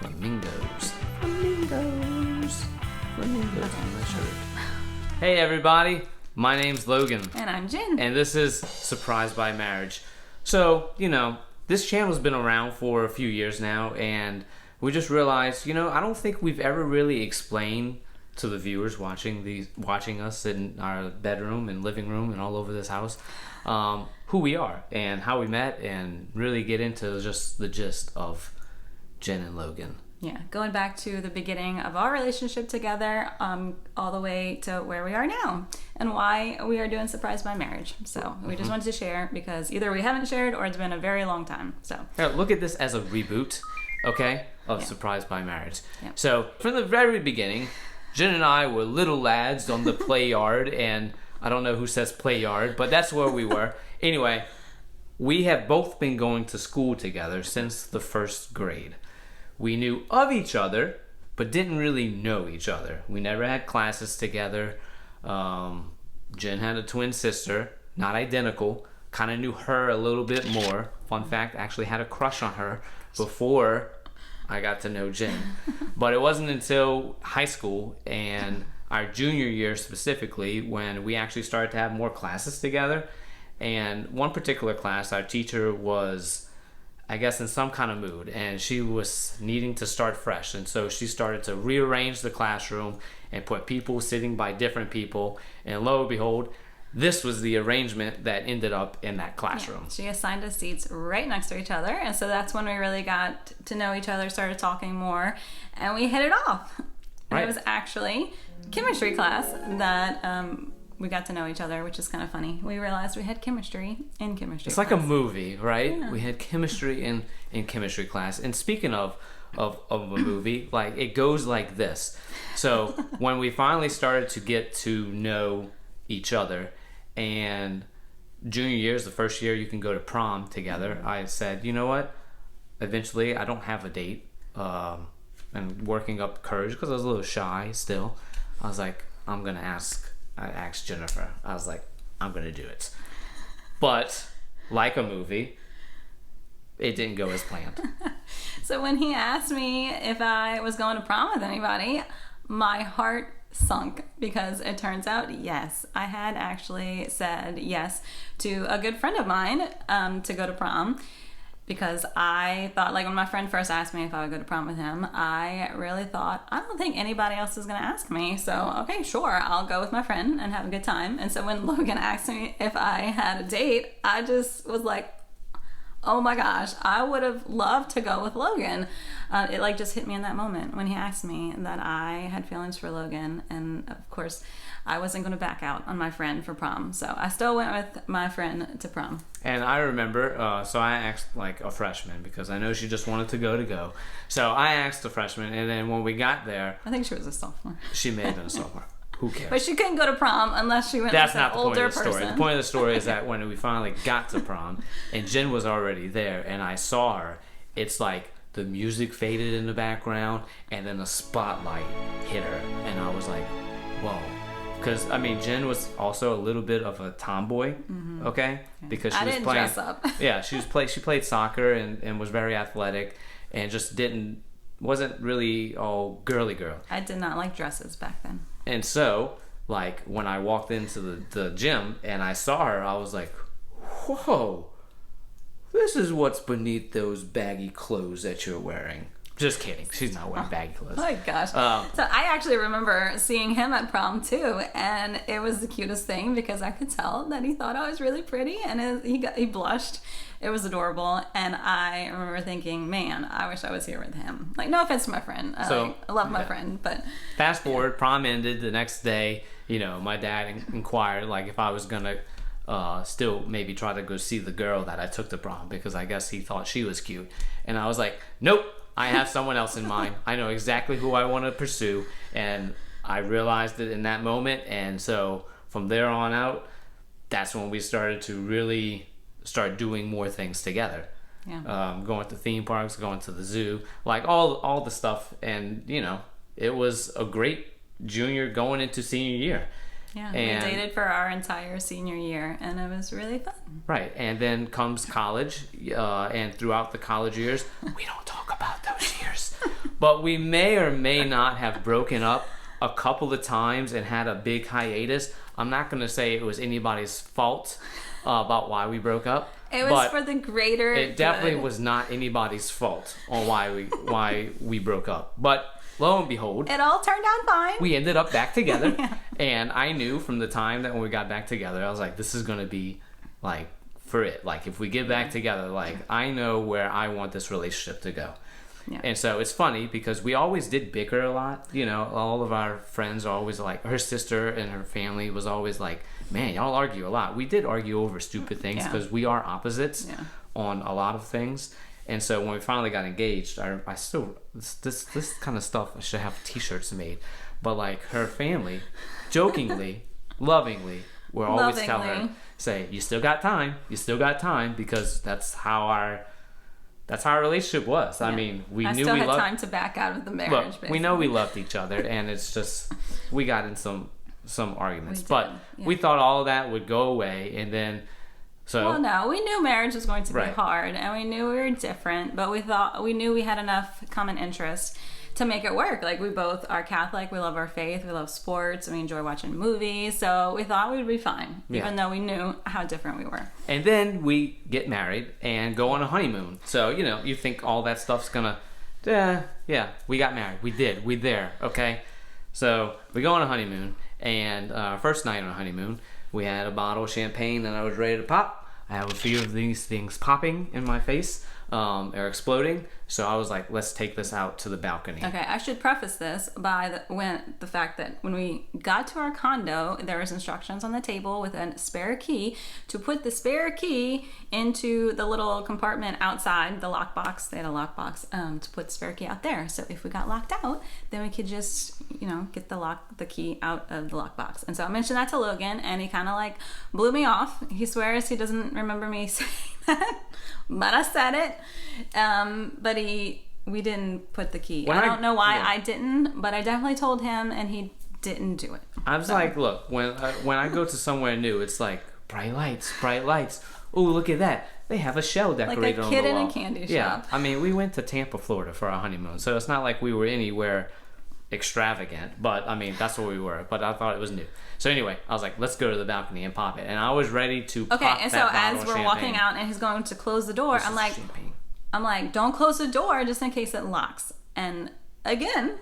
Flamingos. Flamingos. Flamingos on my shirt. Hey everybody, my name's Logan. And I'm Jen. And this is Surprised by Marriage. So, this channel's been around for a few years now, and we just realized, I don't think we've ever really explained to the viewers watching us in our bedroom and living room and all over this house, who we are and how we met, and really get into just the gist of Jen and Logan. Yeah, going back to the beginning of our relationship together, all the way to where we are now, and why we are doing Surprised by Marriage. So we just wanted to share, because either we haven't shared or it's been a very long time. So look at this as a reboot, okay, of Surprised by Marriage. Yeah. So from the very beginning, Jen and I were little lads on the play yard, and I don't know who says play yard, but that's where we were. Anyway, we have both been going to school together since the first grade. We knew of each other, but didn't really know each other. We never had classes together. Jen had a twin sister, not identical. Kind of knew her a little bit more. Fun fact, actually had a crush on her before I got to know Jen. But it wasn't until high school and our junior year specifically when we actually started to have more classes together. And one particular class, our teacher was, I guess, in some kind of mood, and she was needing to start fresh, and so she started to rearrange the classroom and put people sitting by different people, and lo and behold, this was the arrangement that ended up in that classroom. Yeah, she assigned us seats right next to each other, and so that's when we really got to know each other, started talking more, and we hit it off. And It was actually chemistry class that we got to know each other, which is kind of funny. We realized we had chemistry in chemistry It's class. like a movie, right? Yeah. We had chemistry in chemistry class. And speaking of a movie, like, it goes like this. So when we finally started to get to know each other, and junior year is the first year you can go to prom together, I said, you know what? Eventually, I don't have a date. And working up courage, because I was a little shy still, I was like, I asked Jennifer. I was like, I'm going to do it. But, like a movie, it didn't go as planned. So when he asked me if I was going to prom with anybody, my heart sunk, because it turns out, yes, I had actually said yes to a good friend of mine to go to prom. Because I thought, like, when my friend first asked me if I would go to prom with him, I really thought, I don't think anybody else is going to ask me. So, okay, sure, I'll go with my friend and have a good time. And so when Logan asked me if I had a date, I just was like, oh my gosh, I would have loved to go with Logan. It just hit me in that moment when he asked me that I had feelings for Logan. And of course, I wasn't going to back out on my friend for prom. So I still went with my friend to prom. And I remember, so I asked like a freshman, because I know she just wanted to go. So I asked a freshman, and then when we got there, I think she was a sophomore. She may have been a sophomore. Who cares? But she couldn't go to prom unless she went That's with an not the point older of the story. person. The point of the story is that when we finally got to prom, and Jen was already there, and I saw her, it's like the music faded in the background, and then the spotlight hit her, and I was like, whoa. Because, Jen was also a little bit of a tomboy, okay? Because she was playing. Dress up. Yeah, she played soccer and was very athletic, and just wasn't really all girly girl. I did not like dresses back then. And so, like, when I walked into the gym and I saw her, I was like, whoa, this is what's beneath those baggy clothes that you're wearing. Just kidding. She's not wearing baggy clothes. Oh my gosh. So I actually remember seeing him at prom too, and it was the cutest thing because I could tell that he thought I was really pretty, and he blushed. It was adorable, and I remember thinking, man, I wish I was here with him. Like, no offense to my friend. I love my friend, but... Fast forward, prom ended the next day. My dad inquired, like, if I was going to still maybe try to go see the girl that I took to prom, because I guess he thought she was cute. And I was like, nope, I have someone else in mind. I know exactly who I want to pursue, and I realized it in that moment. And so from there on out, that's when we started to really start doing more things together. Yeah. Going to theme parks, going to the zoo, like all the stuff. And it was a great junior going into senior year. Yeah, we dated for our entire senior year, and it was really fun. Right, and then comes college, and throughout the college years, we don't talk about those years. But we may or may not have broken up a couple of times and had a big hiatus. I'm not going to say it was anybody's fault about why we broke up. It was for the greater It definitely was not anybody's fault on why we broke up. But lo and behold, it all turned out fine. We ended up back together. Yeah. And I knew from the time that when we got back together, I was like, this is going to be like for it. Like if we get back together, like I know where I want this relationship to go. Yeah. And so it's funny because we always did bicker a lot. You know, all of our friends are always like, her sister and her family was always like, man, y'all argue a lot. We did argue over stupid things because we are opposites on a lot of things. And so when we finally got engaged, I still, this kind of stuff, I should have t-shirts made. But like her family, jokingly, lovingly, will always tell her, say, you still got time, because that's how our relationship was. I mean, we knew we loved time to back out of the marriage. Look, basically. we know we loved each other, and it's just we got in some arguments, but we thought all of that would go away, and then well, no, we knew marriage was going to be hard, and we knew we were different, but we knew we had enough common interest to make it work. Like we both are Catholic, we love our faith, we love sports, and we enjoy watching movies, so we thought we'd be fine, even though we knew how different we were. And then we get married and go on a honeymoon. So, you know, you think all that stuff's gonna, we got married. We did. We there, okay? So we go on a honeymoon, and first night on a honeymoon, we had a bottle of champagne that I was ready to pop. I have a fear of these things popping in my face or exploding. So I was like, let's take this out to the balcony. Okay, I should preface this by the fact that when we got to our condo, there was instructions on the table with a spare key to put the spare key into the little compartment outside the lockbox. They had a lockbox to put the spare key out there. So if we got locked out, then we could just, get the key out of the lockbox. And so I mentioned that to Logan, and he kind of like blew me off. He swears he doesn't remember me saying that, but I said it. But we didn't put the key. I don't know why I didn't, but I definitely told him, and he didn't do it. I was like, look, when I go to somewhere new, it's like bright lights. Oh, look at that! They have a shell decorated on the wall. Like a kid in a candy shop. Yeah, I mean, we went to Tampa, Florida for our honeymoon, so it's not like we were anywhere extravagant, but I mean, that's where we were. But I thought it was new. So anyway, I was like, let's go to the balcony and pop it, and I was ready to pop that bottle of champagne. Okay, and so as we're walking out and he's going to close the door, I'm like, don't close the door just in case it locks. And again,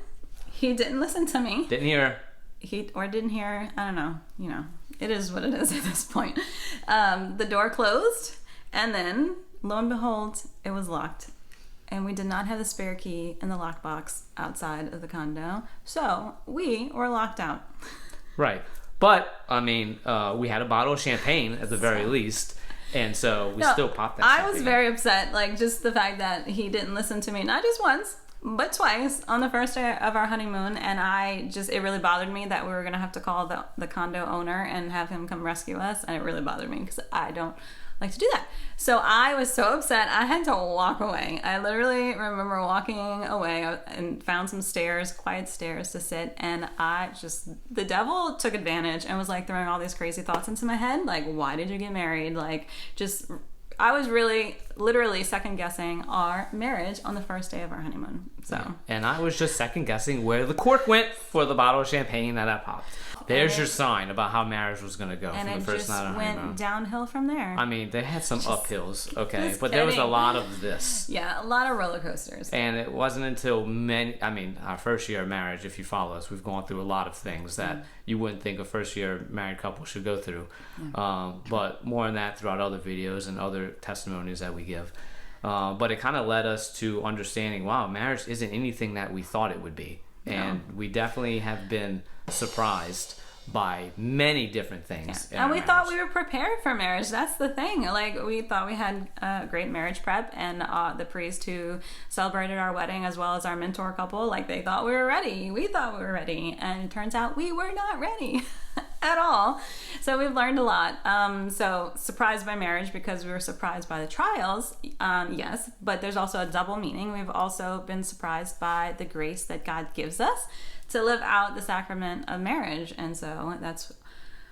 he didn't listen to me. Didn't hear. Didn't hear. I don't know. It is what it is at this point. The door closed, and then lo and behold, it was locked. And we did not have the spare key in the lockbox outside of the condo. So we were locked out. Right. But, I mean, we had a bottle of champagne at the very least. And so we still popped that champagne. I was very upset. Like, just the fact that he didn't listen to me. Not just once, but twice on the first day of our honeymoon. And it really bothered me that we were going to have to call the condo owner and have him come rescue us. And it really bothered me because I don't like to do that. So I was so upset, I had to walk away. I literally remember walking away and found some quiet stairs to sit, and the devil took advantage and was like throwing all these crazy thoughts into my head, like, why did you get married? Like, I was really literally second guessing our marriage on the first day of our honeymoon. So, and I was just second guessing where the cork went for the bottle of champagne that I popped. There's your sign about how marriage was going to go from the first night of honeymoon. And it just went downhill from there. I mean, they had some uphills, okay, but there was a lot of this. Yeah, a lot of roller coasters. And it wasn't until our first year of marriage, if you follow us, we've gone through a lot of things that you wouldn't think a first year married couple should go through. Yeah. But more on that throughout other videos and other testimonies that we give. But it kind of led us to understanding, wow, marriage isn't anything that we thought it would be. No. And we definitely have been surprised by many different things. Yeah. And we thought we were prepared for marriage. That's the thing. Like, we thought we had a great marriage prep, and the priest who celebrated our wedding as well as our mentor couple, like, they thought we were ready. We thought we were ready. And it turns out we were not ready at all. So we've learned a lot. So surprised by marriage because we were surprised by the trials. Yes, but there's also a double meaning. We've also been surprised by the grace that God gives us to live out the sacrament of marriage. And so that's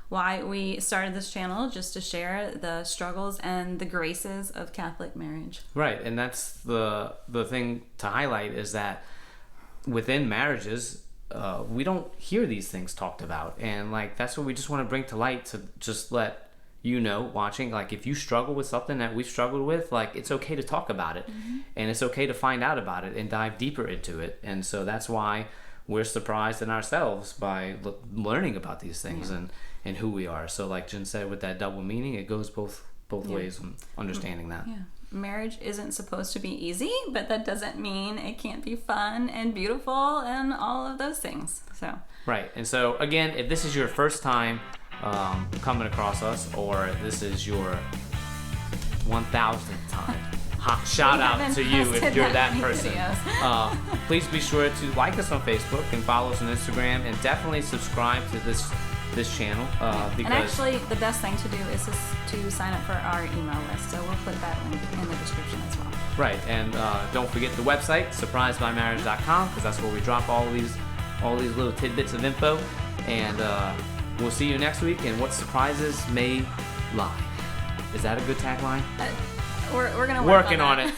why we started this channel, just to share the struggles and the graces of Catholic marriage. Right. And that's the thing to highlight, is that within marriages, we don't hear these things talked about, and like that's what we just want to bring to light, to just let you know, watching, like if you struggle with something that we've struggled with, like it's okay to talk about it, and it's okay to find out about it and dive deeper into it. And so that's why we're surprised in ourselves by learning about these things and who we are. So like Jen said, with that double meaning, it goes both ways, and understanding that. Yeah. Marriage isn't supposed to be easy, but that doesn't mean it can't be fun and beautiful and all of those things. So right. And so again, if this is your first time coming across us, or this is your 1000th time, shout out to you if you're that person. Please be sure to like us on Facebook and follow us on Instagram, and definitely subscribe to this channel. Because and actually, the best thing to do is to sign up for our email list. So we'll put that link in the description as well. Right, and don't forget the website, surprisedbymarriage.com, because that's where we drop all these little tidbits of info. And we'll see you next week, and what surprises may lie. Is that a good tagline? We're gonna working on it.